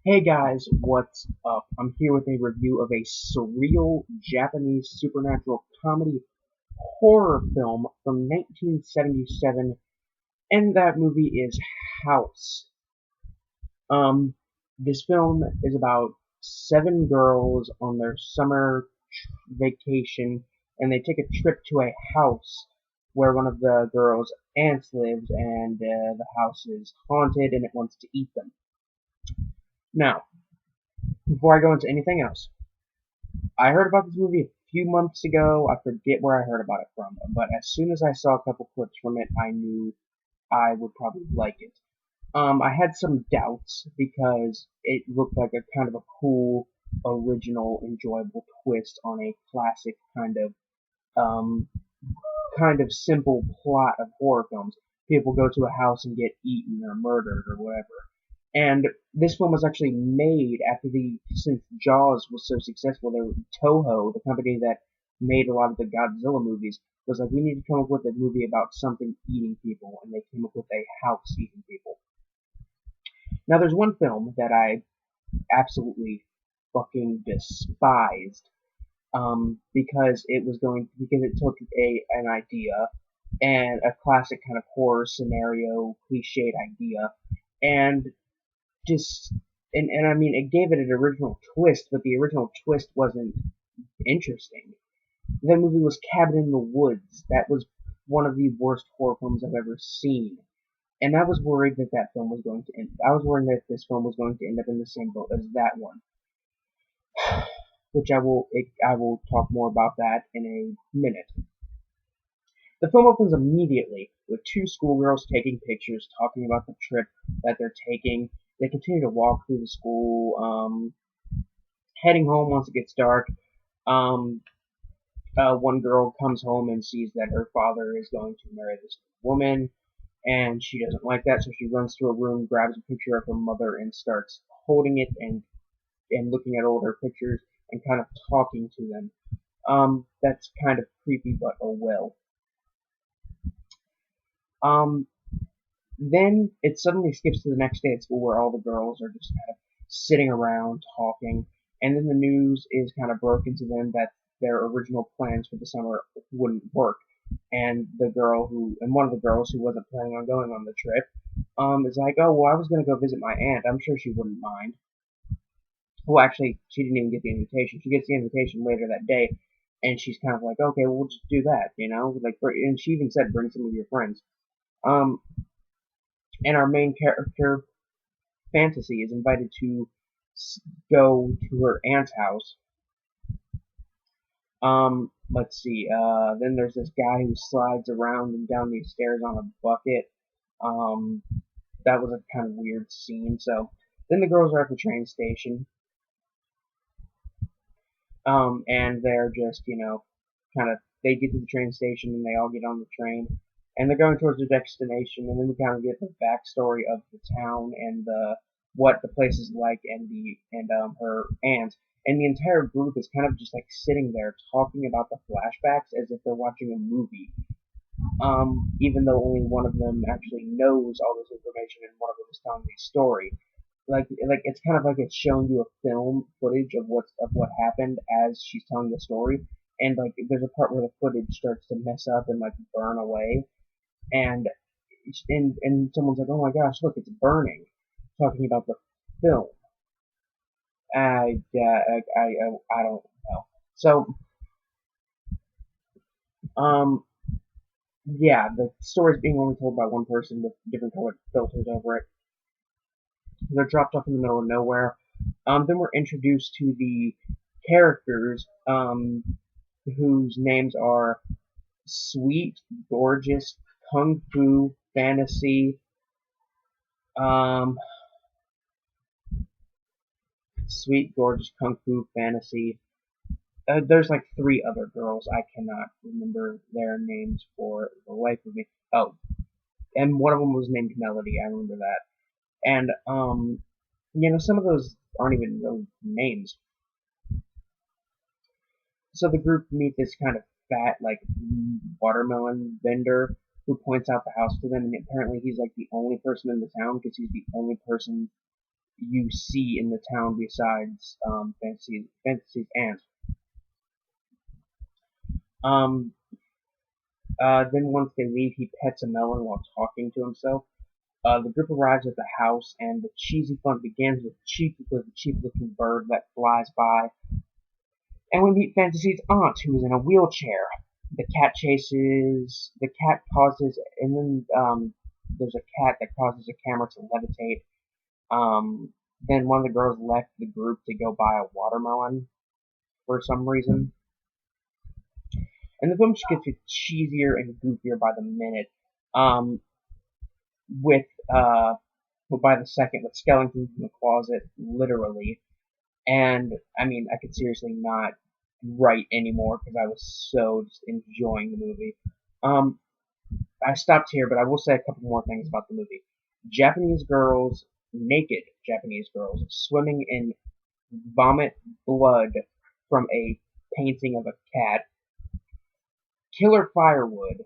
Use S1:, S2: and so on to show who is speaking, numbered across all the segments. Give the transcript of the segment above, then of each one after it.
S1: Hey guys, what's up? I'm here with a review of a surreal Japanese supernatural comedy horror film from 1977, and that movie is House. Um, this film is about seven girls on their summer vacation, and they take a trip to a house where one of the girls' aunts lives, and the house is haunted and it wants to eat them. Now, before I go into anything else, I heard about this movie a few months ago. I forget where I heard about it from, but as soon as I saw a couple clips from it, I knew I would probably like it. I had some doubts because it looked like a kind of a cool, original, enjoyable twist on a classic um, kind of simple plot of horror films. People go to a house and get eaten or murdered or whatever. And this film was actually made after since Jaws was so successful, Toho, the company that made a lot of the Godzilla movies, was like, we need to come up with a movie about something eating people, and they came up with a house eating people. Now, there's one film that I absolutely fucking despised, because it took an idea and a classic kind of horror scenario, cliched idea, and just and I mean it gave it an original twist, but the original twist wasn't interesting. That movie was Cabin in the Woods. That was one of the worst horror films I've ever seen. And I was worried that that film was going to end. I was worried that this film was going to end up in the same boat as that one, which I will talk more about that in a minute. The film opens immediately with two schoolgirls taking pictures, talking about the trip that they're taking. They continue to walk through the school, heading home once it gets dark. Um, one girl comes home and sees that her father is going to marry this woman, and she doesn't like that, so she runs to her room, grabs a picture of her mother, and starts holding it and looking at older pictures and kind of talking to them. That's kind of creepy, but oh well. Um, then it suddenly skips to the next day at school where all the girls are just kind of sitting around talking, and then the news is kind of broken to them that their original plans for the summer wouldn't work. And one of the girls who wasn't planning on going on the trip, is like, oh well, I was gonna go visit my aunt. I'm sure she wouldn't mind. Well, actually, she didn't even get the invitation. She gets the invitation later that day, and she's kind of like, okay, well, we'll just do that, like, and she even said, bring some of your friends. Um, and our main character Fantasy is invited to go to her aunt's house. Let's see. Then there's this guy who slides around and down these stairs on a bucket. Um, that was a kind of weird scene. So then the girls are at the train station, and they're just, kind of, they get to the train station and they all get on the train, and they're going towards their destination, and then we kind of get the backstory of the town and what the place is like, and her aunt, and the entire group is kind of just like sitting there talking about the flashbacks as if they're watching a movie. Even though only one of them actually knows all this information and one of them is telling the story. Like it's kind of like it's showing you a film footage of what happened as she's telling the story, and like there's a part where the footage starts to mess up and like burn away, and and someone's like, oh my gosh, look, it's burning, talking about the film. I don't know. So um yeah, the story's being only told by one person with different colored filters over it. They're dropped off in the middle of nowhere. Then we're introduced to the characters, whose names are Sweet, Gorgeous, Kung Fu, Fantasy, um, Sweet, Gorgeous, Kung Fu, Fantasy. There's like three other girls. I cannot remember their names for the life of me. Oh, and one of them was named Melody. I remember that. And some of those aren't even really names. So the group meet this kind of fat, like, watermelon vendor who points out the house to them, and apparently he's like the only person in the town because he's the only person you see in the town besides Fantasy's aunt. Um, then once they leave, he pets a melon while talking to himself. The group arrives at the house, and the cheesy fun begins with the cheap-looking bird that flies by. And we meet Fantasy's aunt, who is in a wheelchair. The cat causes, and then there's a cat that causes a camera to levitate. Then one of the girls left the group to go buy a watermelon for some reason. And the film just gets cheesier and goofier by the minute. Um, with but by the second, with skeletons in the closet, literally. And I mean, I could seriously not write anymore because I was so just enjoying the movie. Um, I stopped here, but I will say a couple more things about the movie. Japanese girls, naked Japanese girls, swimming in vomit blood from a painting of a cat, killer firewood,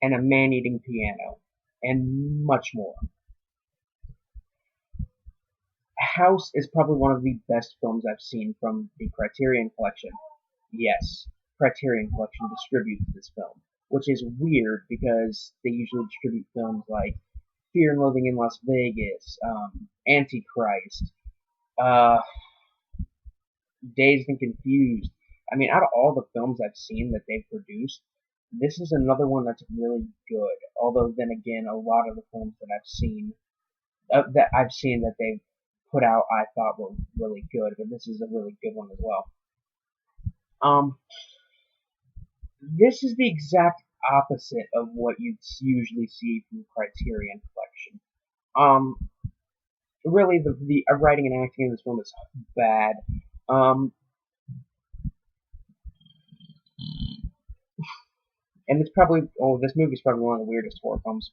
S1: and a man eating piano, and much more. House is probably one of the best films I've seen from the Criterion Collection. Yes, Criterion Collection distributes this film, which is weird because they usually distribute films like Fear and Loathing in Las Vegas, Antichrist, uh, Dazed and Confused. I mean, out of all the films I've seen that they've produced, this is another one that's really good. Although then again, a lot of the films that I've seen that they've put out, I thought were really good, but this is a really good one as well. Um, this is the exact opposite of what you'd usually see from Criterion Collection. Um, really, the writing and acting in this film is bad. Um, and this movie is probably one of the weirdest horror films.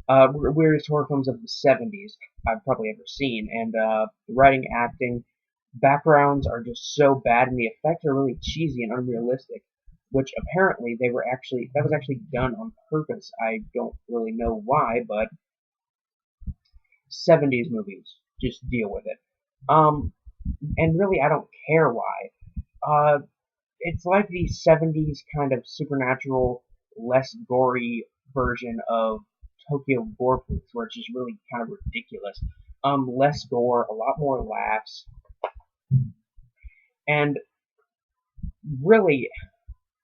S1: Weirdest horror films of the 70s I've probably ever seen. And the writing, acting, backgrounds are just so bad, and the effects are really cheesy and unrealistic. Which apparently that was actually done on purpose. I don't really know why, but 70s movies just deal with it. Um, and really, I don't care why. Uh, it's like the 70s kind of supernatural, less gory version of Tokyo Gore where it's just really kind of ridiculous. Less gore, a lot more laughs, and really,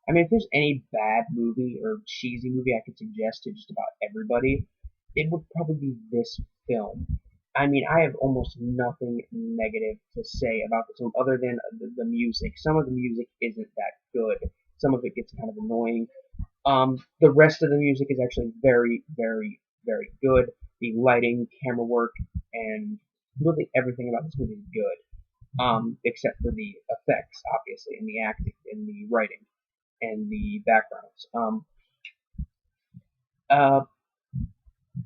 S1: I mean, if there's any bad movie or cheesy movie I could suggest to just about everybody, it would probably be this film. I mean, I have almost nothing negative to say about this film other than the music. Some of the music isn't that good. Some of it gets kind of annoying. The rest of the music is actually very, very, very good. The lighting, camera work, and really everything about this movie is good. Except for the effects, obviously, and the acting, and the writing, and the backgrounds. Uh,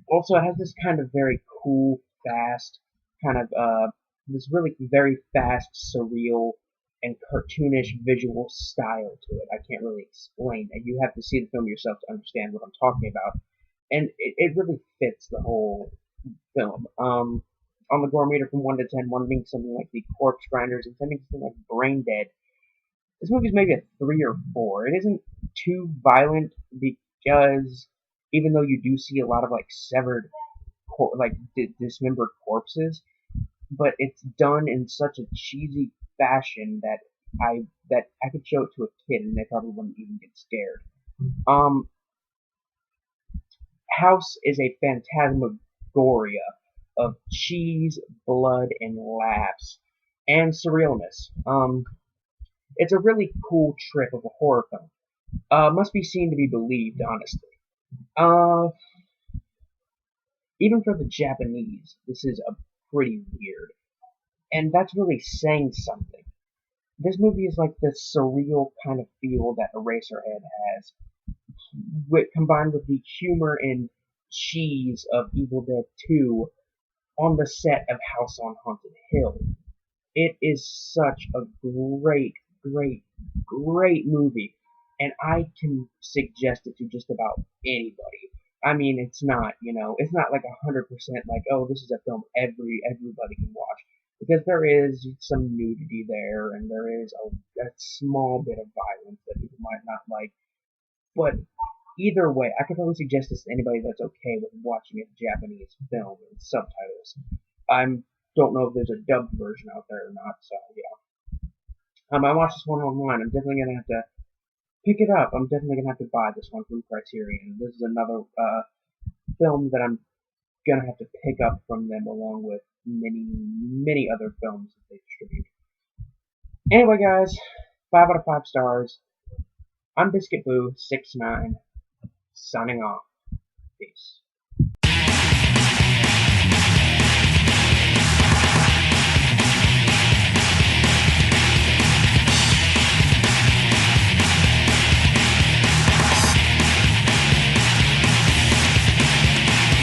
S1: Also, it has this kind of very cool, fast, kind of this really very fast, surreal, and cartoonish visual style to it. I can't really explain it. You have to see the film yourself to understand what I'm talking about, and it really fits the whole film. On the gore meter from 1 to 10, 1 being something like The Corpse Grinders and 10 being something like Brain Dead, this movie's maybe a 3 or 4. It isn't too violent because even though you do see a lot of like severed, like dismembered corpses, but it's done in such a cheesy fashion that I could show it to a kid and they probably wouldn't even get scared. Um, House is a phantasmagoria of cheese, blood, and laughs, and surrealness. It's a really cool trip of a horror film. Must be seen to be believed, honestly. Uh, Even for the Japanese, this is a pretty weird, and that's really saying something. This movie is like the surreal kind of feel that Eraserhead has, combined with the humor and cheese of Evil Dead 2 on the set of House on Haunted Hill. It is such a great, great, great movie, and I can suggest it to just about anybody. I mean, it's not, it's not like 100% like, oh, this is a film everybody can watch, because there is some nudity there, and there is a small bit of violence that people might not like. But either way, I could probably suggest this to anybody that's okay with watching a Japanese film with subtitles. I don't know if there's a dubbed version out there or not, so yeah. I watched this one online. I'm definitely gonna have to pick it up. I'm definitely gonna have to buy this one from Criterion. This is another film that I'm gonna have to pick up from them, along with many other films that they distribute. Anyway, guys, 5 out of 5 stars. I'm Biscuit Boo 69, signing off. Peace.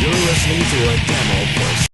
S2: You're listening to a demo for